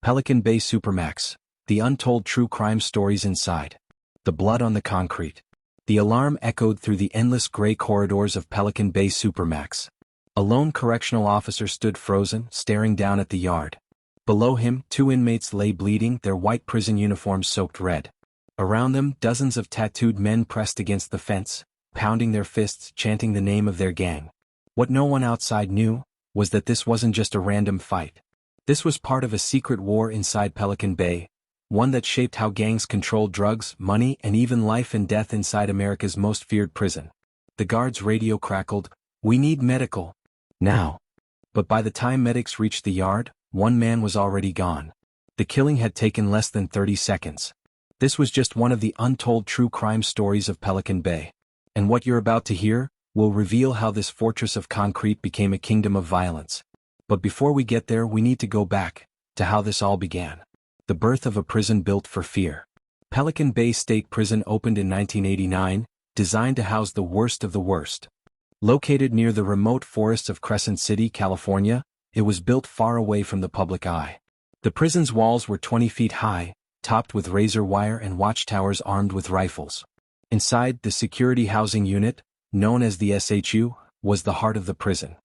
Pelican Bay Supermax, the untold true crime stories inside. The blood on the concrete. The alarm echoed through the endless gray corridors of Pelican Bay Supermax. A lone correctional officer stood frozen, staring down at the yard. Below him, 2 inmates lay bleeding, their white prison uniforms soaked red. Around them, dozens of tattooed men pressed against the fence, pounding their fists, chanting the name of their gang. What no one outside knew was that this wasn't just a random fight. This was part of a secret war inside Pelican Bay, one that shaped how gangs controlled drugs, money, and even life and death inside America's most feared prison. The guard's radio crackled, "We need medical. Now." But by the time medics reached the yard, 1 man was already gone. The killing had taken less than 30 seconds. This was just one of the untold true crime stories of Pelican Bay. And what you're about to hear will reveal how this fortress of concrete became a kingdom of violence. But before we get there, we need to go back to how this all began. The birth of a prison built for fear. Pelican Bay State Prison opened in 1989, designed to house the worst of the worst. Located near the remote forests of Crescent City, California, it was built far away from the public eye. The prison's walls were 20 feet high, topped with razor wire and watchtowers armed with rifles. Inside, the security housing unit, known as the SHU, was the heart of the prison.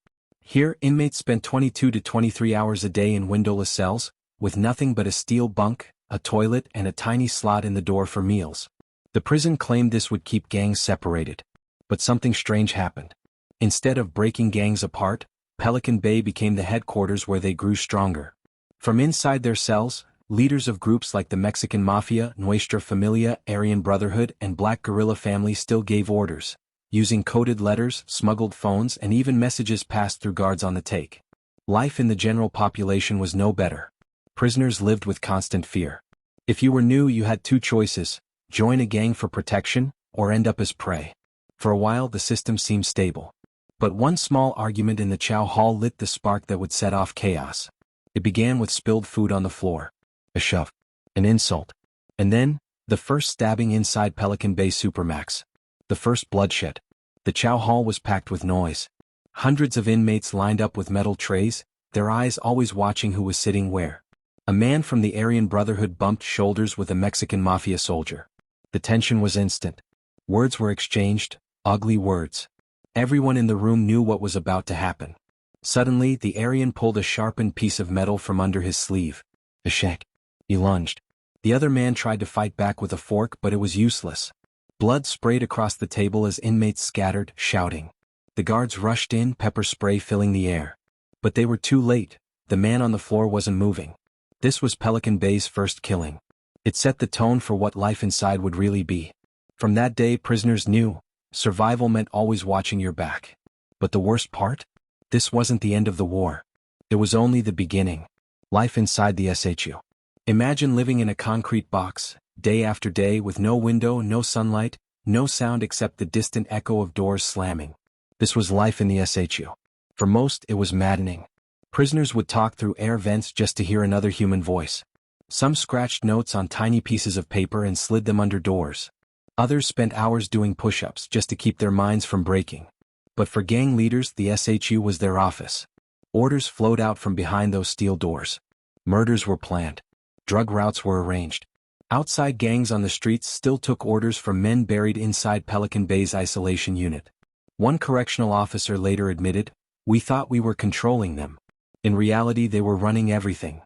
Here, inmates spent 22 to 23 hours a day in windowless cells, with nothing but a steel bunk, a toilet, and a tiny slot in the door for meals. The prison claimed this would keep gangs separated. But something strange happened. Instead of breaking gangs apart, Pelican Bay became the headquarters where they grew stronger. From inside their cells, leaders of groups like the Mexican Mafia, Nuestra Familia, Aryan Brotherhood, and Black Guerrilla Family still gave orders, using coded letters, smuggled phones, and even messages passed through guards on the take. Life in the general population was no better. Prisoners lived with constant fear. If you were new, you had 2 choices: join a gang for protection, or end up as prey. For a while, the system seemed stable. But one small argument in the Chow hall lit the spark that would set off chaos. It began with spilled food on the floor, a shove, an insult, and then, the first stabbing inside Pelican Bay Supermax. The first bloodshed. The Chow hall was packed with noise. Hundreds of inmates lined up with metal trays, their eyes always watching who was sitting where. A man from the Aryan Brotherhood bumped shoulders with a Mexican Mafia soldier. The tension was instant. Words were exchanged, ugly words. Everyone in the room knew what was about to happen. Suddenly, the Aryan pulled a sharpened piece of metal from under his sleeve. A shank. He lunged. The other man tried to fight back with a fork, but it was useless. Blood sprayed across the table as inmates scattered, shouting. The guards rushed in, pepper spray filling the air. But they were too late. The man on the floor wasn't moving. This was Pelican Bay's first killing. It set the tone for what life inside would really be. From that day, prisoners knew survival meant always watching your back. But the worst part? This wasn't the end of the war. It was only the beginning. Life inside the SHU. Imagine living in a concrete box, day after day, with no window, no sunlight, no sound except the distant echo of doors slamming. This was life in the SHU. For most, it was maddening. Prisoners would talk through air vents just to hear another human voice. Some scratched notes on tiny pieces of paper and slid them under doors. Others spent hours doing push-ups just to keep their minds from breaking. But for gang leaders, the SHU was their office. Orders flowed out from behind those steel doors. Murders were planned. Drug routes were arranged. Outside gangs on the streets still took orders from men buried inside Pelican Bay's isolation unit. One correctional officer later admitted, "We thought we were controlling them. In reality, they were running everything."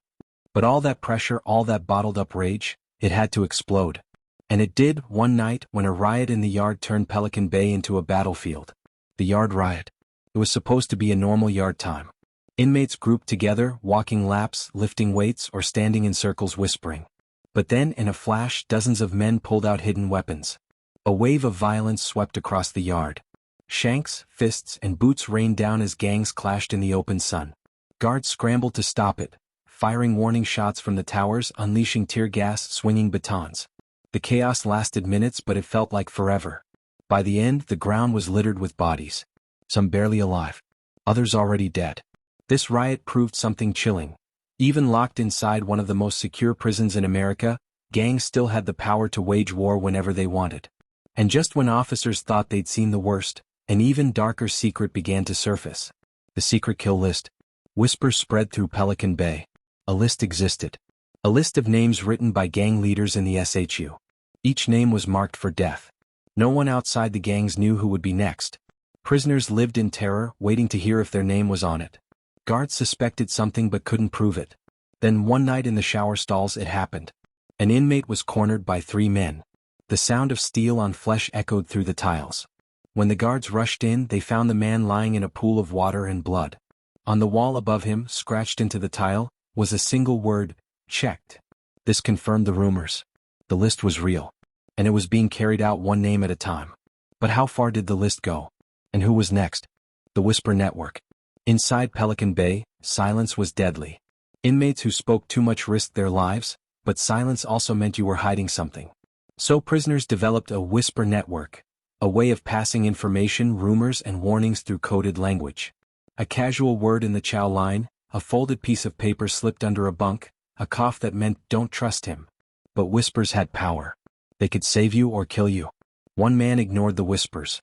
But all that pressure, all that bottled-up rage, it had to explode. And it did, one night, when a riot in the yard turned Pelican Bay into a battlefield. The Yard Riot. It was supposed to be a normal yard time. Inmates grouped together, walking laps, lifting weights, or standing in circles whispering. But then, in a flash, dozens of men pulled out hidden weapons. A wave of violence swept across the yard. Shanks, fists, and boots rained down as gangs clashed in the open sun. Guards scrambled to stop it, firing warning shots from the towers, unleashing tear gas, swinging batons. The chaos lasted minutes, but it felt like forever. By the end, the ground was littered with bodies. Some barely alive. Others already dead. This riot proved something chilling. Even locked inside one of the most secure prisons in America, gangs still had the power to wage war whenever they wanted. And just when officers thought they'd seen the worst, an even darker secret began to surface. The secret kill list. Whispers spread through Pelican Bay. A list existed. A list of names written by gang leaders in the SHU. Each name was marked for death. No one outside the gangs knew who would be next. Prisoners lived in terror, waiting to hear if their name was on it. Guards suspected something but couldn't prove it. Then one night in the shower stalls it happened. An inmate was cornered by 3 men. The sound of steel on flesh echoed through the tiles. When the guards rushed in, they found the man lying in a pool of water and blood. On the wall above him, scratched into the tile, was a single word, "checked." This confirmed the rumors. The list was real. And it was being carried out one name at a time. But how far did the list go? And who was next? The Whisper Network. Inside Pelican Bay, silence was deadly. Inmates who spoke too much risked their lives, but silence also meant you were hiding something. So prisoners developed a whisper network, a way of passing information, rumors, and warnings through coded language. A casual word in the Chow line, a folded piece of paper slipped under a bunk, a cough that meant don't trust him. But whispers had power. They could save you or kill you. One man ignored the whispers.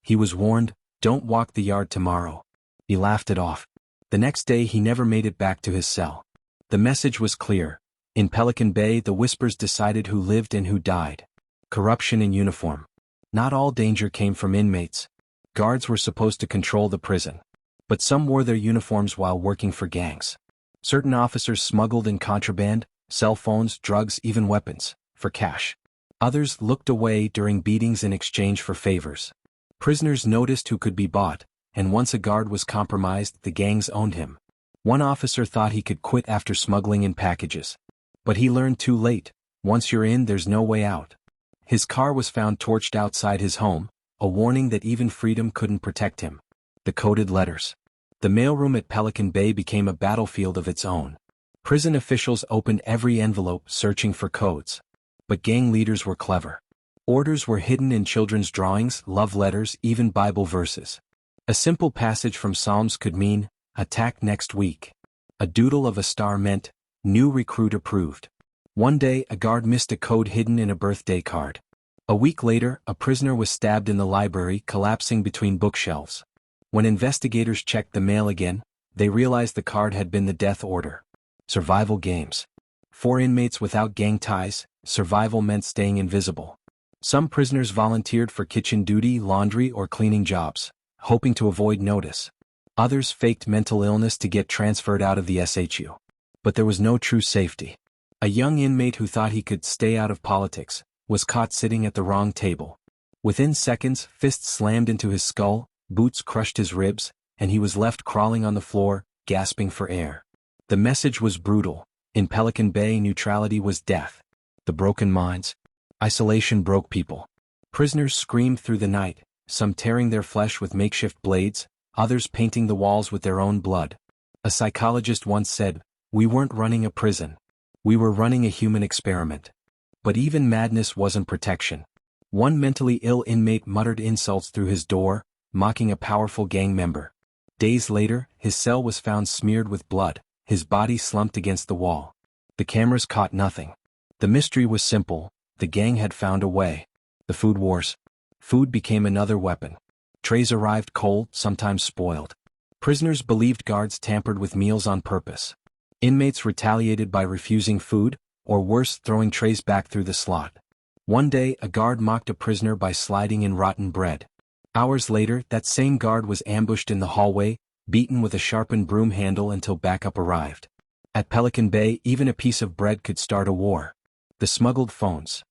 He was warned, don't walk the yard tomorrow. He laughed it off. The next day he never made it back to his cell. The message was clear. In Pelican Bay the whispers decided who lived and who died. Corruption in uniform. Not all danger came from inmates. Guards were supposed to control the prison. But some wore their uniforms while working for gangs. Certain officers smuggled in contraband, cell phones, drugs, even weapons, for cash. Others looked away during beatings in exchange for favors. Prisoners noticed who could be bought, and once a guard was compromised, the gangs owned him. One officer thought he could quit after smuggling in packages. But he learned too late, once you're in there's no way out. His car was found torched outside his home, a warning that even freedom couldn't protect him. The coded letters. The mailroom at Pelican Bay became a battlefield of its own. Prison officials opened every envelope searching for codes. But gang leaders were clever. Orders were hidden in children's drawings, love letters, even Bible verses. A simple passage from Psalms could mean, attack next week. A doodle of a star meant, new recruit approved. One day a guard missed a code hidden in a birthday card. A week later, a prisoner was stabbed in the library, collapsing between bookshelves. When investigators checked the mail again, they realized the card had been the death order. Survival games. 4 inmates without gang ties, survival meant staying invisible. Some prisoners volunteered for kitchen duty, laundry, or cleaning jobs, hoping to avoid notice. Others faked mental illness to get transferred out of the SHU. But there was no true safety. A young inmate who thought he could stay out of politics was caught sitting at the wrong table. Within seconds, fists slammed into his skull, boots crushed his ribs, and he was left crawling on the floor, gasping for air. The message was brutal. In Pelican Bay, neutrality was death. The broken minds. Isolation broke people. Prisoners screamed through the night, some tearing their flesh with makeshift blades, others painting the walls with their own blood. A psychologist once said, "We weren't running a prison. We were running a human experiment." But even madness wasn't protection. One mentally ill inmate muttered insults through his door, mocking a powerful gang member. Days later, his cell was found smeared with blood, his body slumped against the wall. The cameras caught nothing. The mystery was simple, the gang had found a way. The food wars. Food became another weapon. Trays arrived cold, sometimes spoiled. Prisoners believed guards tampered with meals on purpose. Inmates retaliated by refusing food, or worse, throwing trays back through the slot. One day, a guard mocked a prisoner by sliding in rotten bread. Hours later, that same guard was ambushed in the hallway, beaten with a sharpened broom handle until backup arrived. At Pelican Bay, even a piece of bread could start a war. The smuggled phones.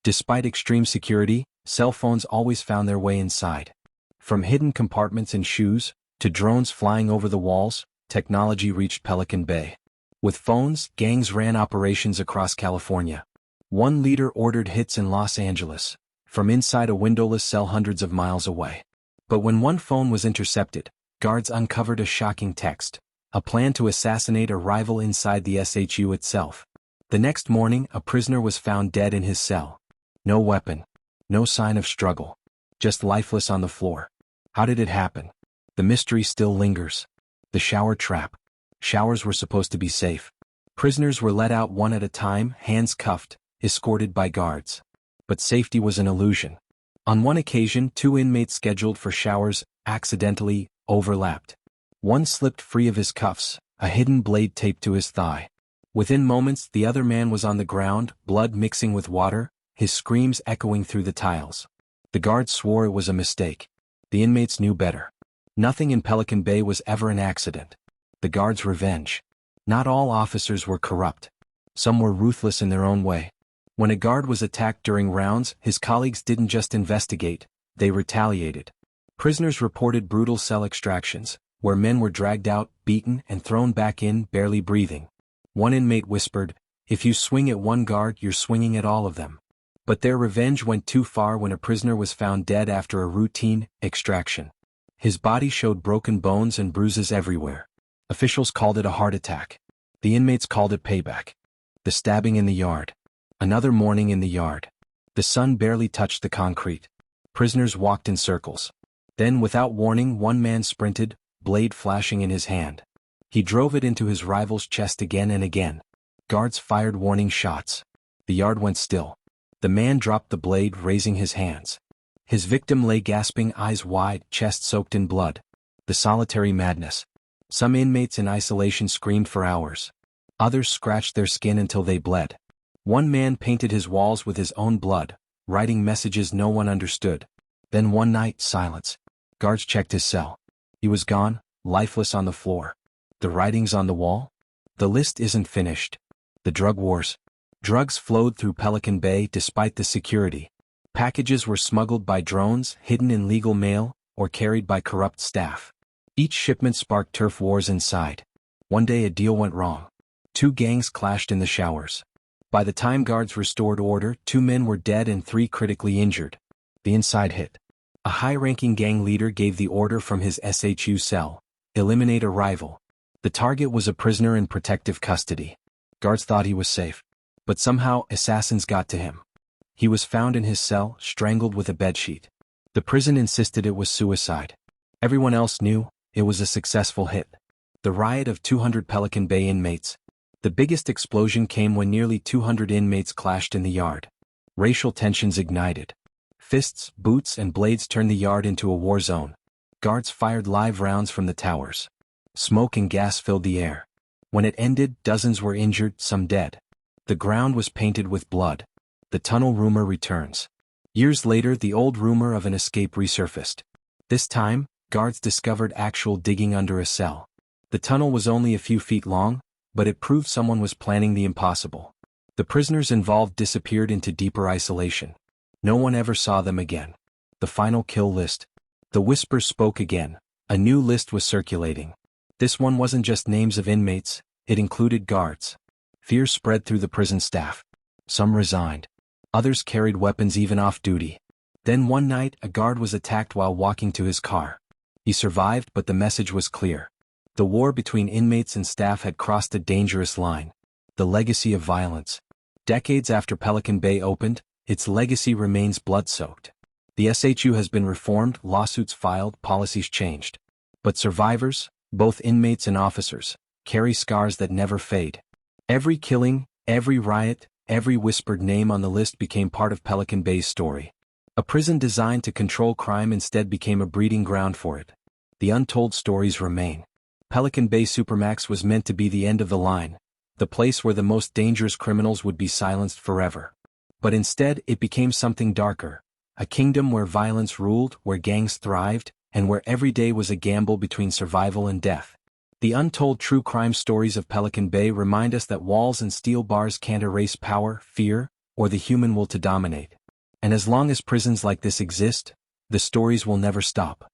Despite extreme security, cell phones always found their way inside. From hidden compartments in shoes, to drones flying over the walls, technology reached Pelican Bay. With phones, gangs ran operations across California. One leader ordered hits in Los Angeles, from inside a windowless cell hundreds of miles away. But when one phone was intercepted, guards uncovered a shocking text, a plan to assassinate a rival inside the SHU itself. The next morning, a prisoner was found dead in his cell. No weapon. No sign of struggle. Just lifeless on the floor. How did it happen? The mystery still lingers. The shower trap. Showers were supposed to be safe. Prisoners were let out one at a time, hands cuffed, escorted by guards. But safety was an illusion. On one occasion, 2 inmates scheduled for showers accidentally overlapped. One slipped free of his cuffs, a hidden blade taped to his thigh. Within moments, the other man was on the ground, blood mixing with water, his screams echoing through the tiles. The guards swore it was a mistake. The inmates knew better. Nothing in Pelican Bay was ever an accident. The guards' revenge. Not all officers were corrupt. Some were ruthless in their own way. When a guard was attacked during rounds, his colleagues didn't just investigate, they retaliated. Prisoners reported brutal cell extractions, where men were dragged out, beaten, and thrown back in, barely breathing. One inmate whispered, "If you swing at one guard, you're swinging at all of them." But their revenge went too far when a prisoner was found dead after a routine extraction. His body showed broken bones and bruises everywhere. Officials called it a heart attack. The inmates called it payback. The stabbing in the yard. Another morning in the yard. The sun barely touched the concrete. Prisoners walked in circles. Then, without warning, one man sprinted, blade flashing in his hand. He drove it into his rival's chest again and again. Guards fired warning shots. The yard went still. The man dropped the blade, raising his hands. His victim lay gasping, eyes wide, chest soaked in blood. The solitary madness. Some inmates in isolation screamed for hours. Others scratched their skin until they bled. One man painted his walls with his own blood, writing messages no one understood. Then one night, silence. Guards checked his cell. He was gone, lifeless on the floor. The writings on the wall? The list isn't finished. The drug wars. Drugs flowed through Pelican Bay despite the security. Packages were smuggled by drones, hidden in legal mail, or carried by corrupt staff. Each shipment sparked turf wars inside. One day a deal went wrong. Two gangs clashed in the showers. By the time guards restored order, 2 men were dead and 3 critically injured. The inside hit. A high-ranking gang leader gave the order from his SHU cell: eliminate a rival. The target was a prisoner in protective custody. Guards thought he was safe. But somehow, assassins got to him. He was found in his cell, strangled with a bedsheet. The prison insisted it was suicide. Everyone else knew it was a successful hit. The riot of 200 Pelican Bay inmates. The biggest explosion came when nearly 200 inmates clashed in the yard. Racial tensions ignited. Fists, boots, and blades turned the yard into a war zone. Guards fired live rounds from the towers. Smoke and gas filled the air. When it ended, dozens were injured, some dead. The ground was painted with blood. The tunnel rumor returns. Years later, the old rumor of an escape resurfaced. This time, guards discovered actual digging under a cell. The tunnel was only a few feet long, but it proved someone was planning the impossible. The prisoners involved disappeared into deeper isolation. No one ever saw them again. The final kill list. The whispers spoke again. A new list was circulating. This one wasn't just names of inmates, it included guards. Fear spread through the prison staff. Some resigned. Others carried weapons even off duty. Then one night, a guard was attacked while walking to his car. He survived, but the message was clear. The war between inmates and staff had crossed a dangerous line. The legacy of violence. Decades after Pelican Bay opened, its legacy remains blood-soaked. The SHU has been reformed, lawsuits filed, policies changed. But survivors, both inmates and officers, carry scars that never fade. Every killing, every riot, every whispered name on the list became part of Pelican Bay's story. A prison designed to control crime instead became a breeding ground for it. The untold stories remain. Pelican Bay Supermax was meant to be the end of the line, the place where the most dangerous criminals would be silenced forever. But instead, it became something darker, a kingdom where violence ruled, where gangs thrived, and where every day was a gamble between survival and death. The untold true crime stories of Pelican Bay remind us that walls and steel bars can't erase power, fear, or the human will to dominate. And as long as prisons like this exist, the stories will never stop.